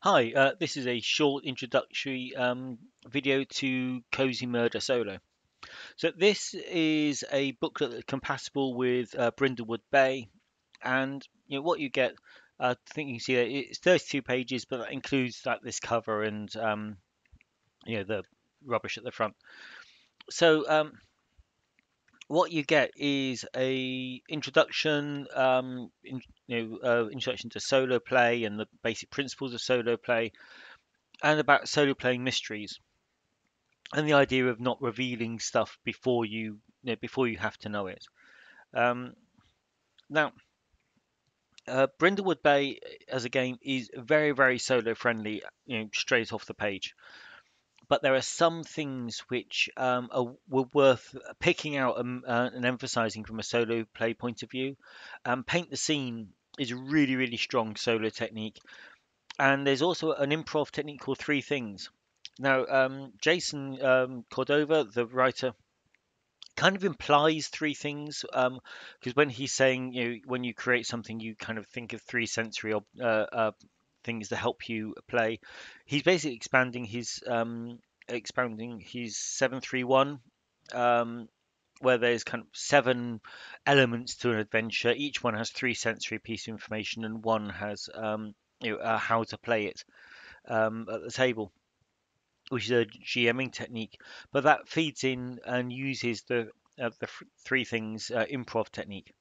Hi, this is a short introductory video to Cozy Murder Solo. So this is a booklet that's compatible with Brindlewood Bay, and what you get. I think you can see that it's 32 pages, but that includes like this cover and the rubbish at the front. So what you get is a introduction, introduction to solo play and the basic principles of solo play, and about solo playing mysteries. And the idea of not revealing stuff before you have to know it. Um, Now, Brindlewood Bay as a game is very solo friendly, straight off the page. But there are some things which were worth picking out and emphasizing from a solo play point of view. Paint the scene is a really strong solo technique, and there's also an improv technique called Three Things. Now, Jason Cordova, the writer, kind of implies three things because when he's saying when you create something you kind of think of three sensory things that help you play. He's basically expanding his 731, where there's kind of seven elements to an adventure. Each one has three sensory piece of information and one has how to play it at the table, which is a GMing technique, but that feeds in and uses three things improv technique.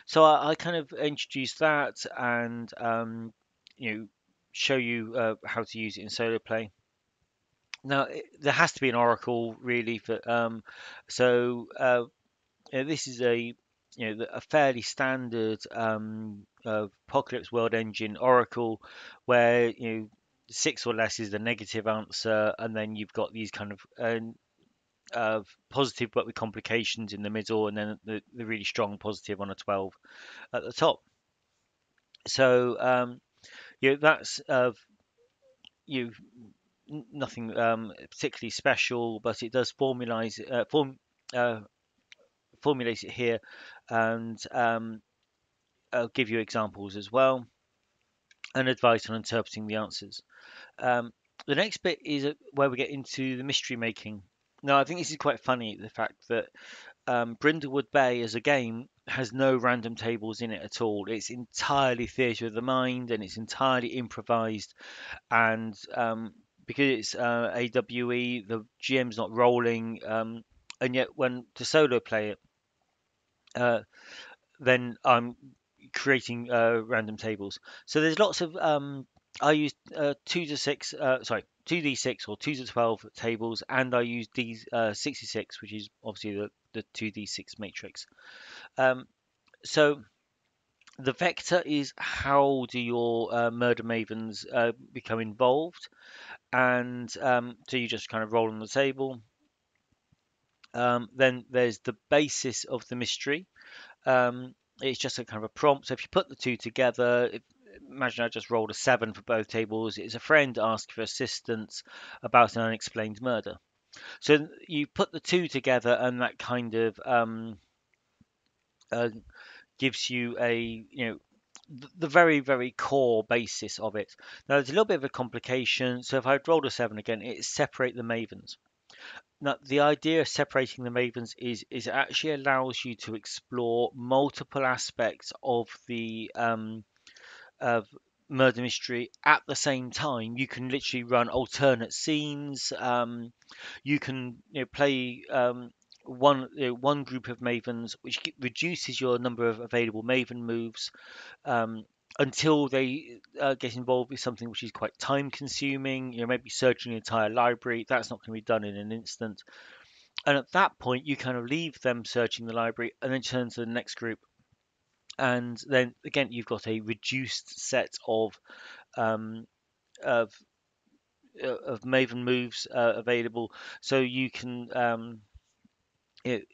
So I kind of introduce that and you know show you how to use it in solo play. Now there has to be an oracle really for this is a fairly standard apocalypse world engine oracle where six or less is the negative answer, and then you've got these kind of positive but with complications in the middle, and then the really strong positive on a 12 at the top. So that's you nothing particularly special, but it does uh, formulate it here, and I'll give you examples as well and advice on interpreting the answers. Um, the next bit is where we get into the mystery making. Now, I think this is quite funny, the fact that Brindlewood Bay as a game has no random tables in it at all. It's entirely theatre of the mind and it's entirely improvised. And because it's AWE, the GM's not rolling. And yet, when to solo play it, uh, then I'm creating random tables. So there's lots of I use 2d6 or 2 to 12 tables, and I use D66, which is obviously the 2d6 matrix. Um, so the vector is how do your murder mavens become involved, and so you just kind of roll on the table. Then there's the basis of the mystery. It's just a kind of a prompt. So if you put the two together, imagine I just rolled a 7 for both tables. It's a friend asking for assistance about an unexplained murder. So you put the two together, and that kind of uh, gives you the very core basis of it. Now there's a little bit of a complication. So if I rolled a 7 again, it separate the mavens. Now, the idea of separating the mavens is it actually allows you to explore multiple aspects of murder mystery at the same time. You can literally run alternate scenes. You can play one group of mavens, which reduces your number of available maven moves um, until they get involved with something which is quite time consuming. Maybe searching an entire library. That's not going to be done in an instant. And at that point, you kind of leave them searching the library and then turn to the next group. And then again, you've got a reduced set um, of of Maven moves available, so you can. It,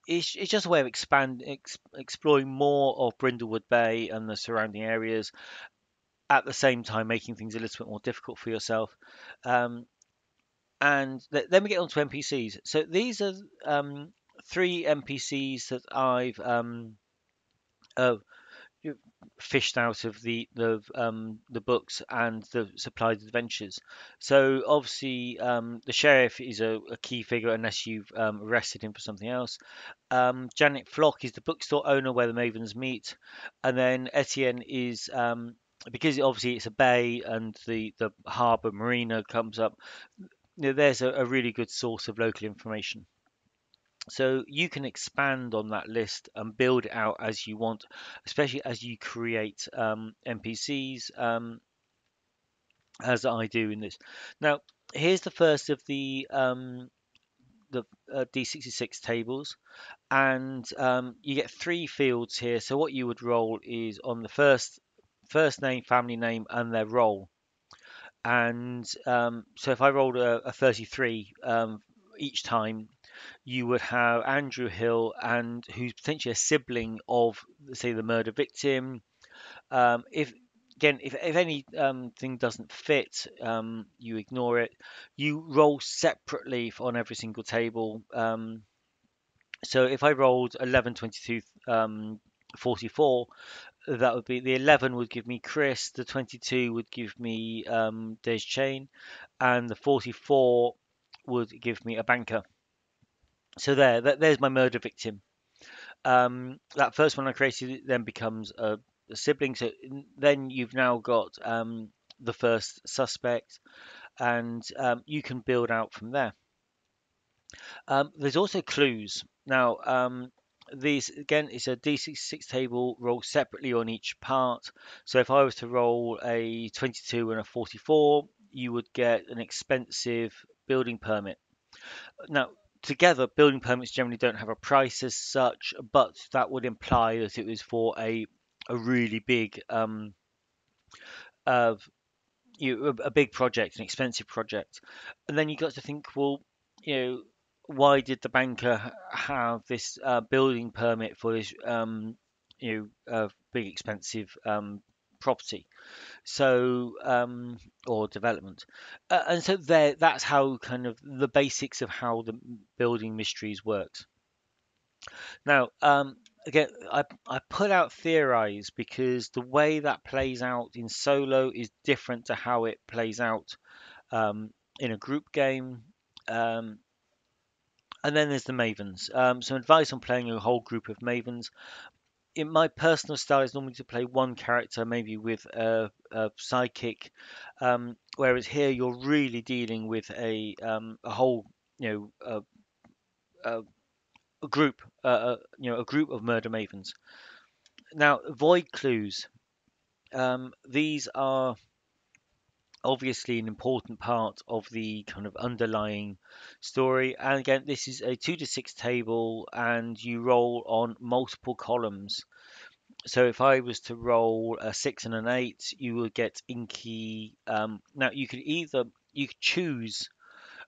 it's just a way of exploring more of Brindlewood Bay and the surrounding areas at the same time, making things a little bit more difficult for yourself. Um, and then we get on to NPCs. So these are three NPCs that I've uh, fished out of the books and the supplied adventures. So obviously, the sheriff is a key figure unless you've arrested him for something else. Janet Flock is the bookstore owner where the Mavens meet, and then Etienne is because obviously it's a bay and the harbour marina comes up. There's a really good source of local information. So you can expand on that list and build it out as you want, especially as you create NPCs, as I do in this. Now, here's the first of the D66 tables, and you get three fields here. So what you would roll is on the first name, family name, and their role. And so if I rolled a 33 each time, you would have Andrew Hill, and who's potentially a sibling of, say, the murder victim. If again, if any thing doesn't fit, you ignore it. You roll separately on every single table. So if I rolled 11, 22, 44, that would be the 11 would give me Chris, the 22 would give me Des Chain, and the 44 would give me a banker. So there's my murder victim. That first one I created then becomes a sibling. So then you've now got the first suspect, and you can build out from there. There's also clues. Now, these again, it's a D66 table rolled separately on each part. So if I was to roll a 22 and a 44, you would get an expensive building permit. Now, together, building permits generally don't have a price as such, but that would imply that it was for a really big uh, a big project, an expensive project. And then you got to think, well, you know, why did the banker have this building permit for this big expensive property? So or development. And so that's how kind of the basics of how the building mysteries works. Now, again, I put out theorize because the way that plays out in solo is different to how it plays out in a group game. Um, and then there's the Mavens. Some advice on playing a whole group of Mavens. In my personal style is normally to play one character, maybe with a sidekick, whereas here you're really dealing with a whole, you know, a, a group, a group of murder mavens. Now, void clues. These are obviously an important part of the kind of underlying story. And again, this is a 2 to 6 table, and you roll on multiple columns. So if I was to roll a 6 and an 8, you would get inky. Now you could choose.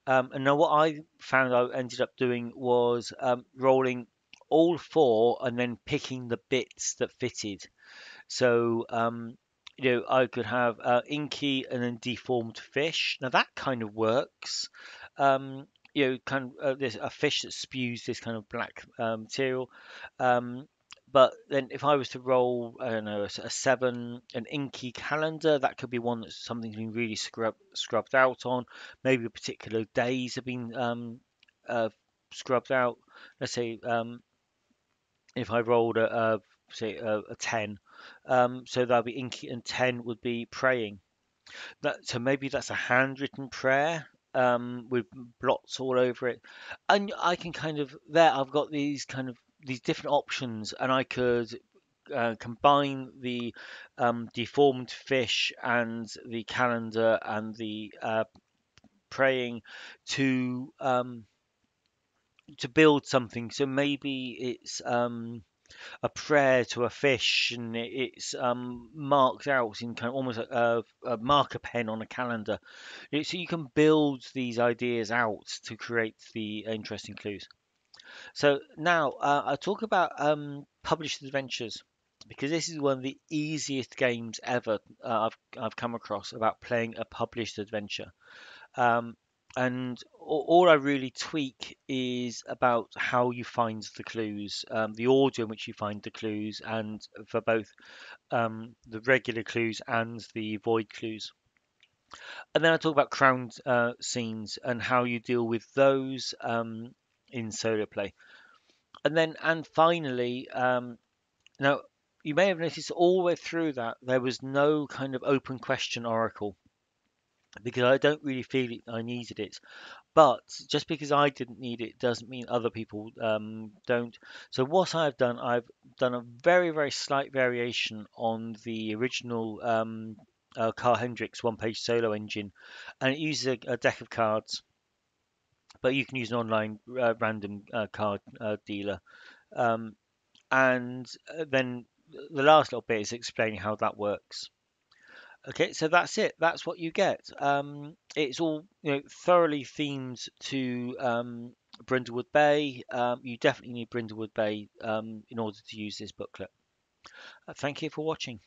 And now what I found I ended up doing was rolling all four and then picking the bits that fitted. So I could have inky and then deformed fish. Now that kind of works. Kind of there's a fish that spews this kind of black material. Um, but then if I was to roll, I don't know, a 7, an inky calendar, that could be one that's something's been really scrubbed out on. Maybe particular days have been scrubbed out. Let's say if I rolled say a 10, so that'd be inky, and 10 would be praying. So maybe that's a handwritten prayer with blots all over it, and I can kind of there. I've got these different options, and I could combine the deformed fish and the calendar and the praying to build something. So maybe it's a prayer to a fish, and it's marked out in kind of almost a marker pen on a calendar. So you can build these ideas out to create the interesting clues. So now I'll talk about published adventures, because this is one of the easiest games ever I've come across about playing a published adventure. Um, And all I really tweak is about how you find the clues, the order in which you find the clues, and for both the regular clues and the void clues. And then I talk about crown scenes and how you deal with those in solo play. And finally, now you may have noticed all the way through that there was no kind of open question oracle because I don't really feel I needed it. But just because I didn't need it doesn't mean other people don't. So what I've done a very, very slight variation on the original Carl Hendricks one-page solo engine, and it uses a deck of cards, but you can use an online random card dealer. Um, and then the last little bit is explaining how that works. Okay, so that's it. That's what you get. It's all thoroughly themed to Brindlewood Bay. You definitely need Brindlewood Bay in order to use this booklet. Thank you for watching.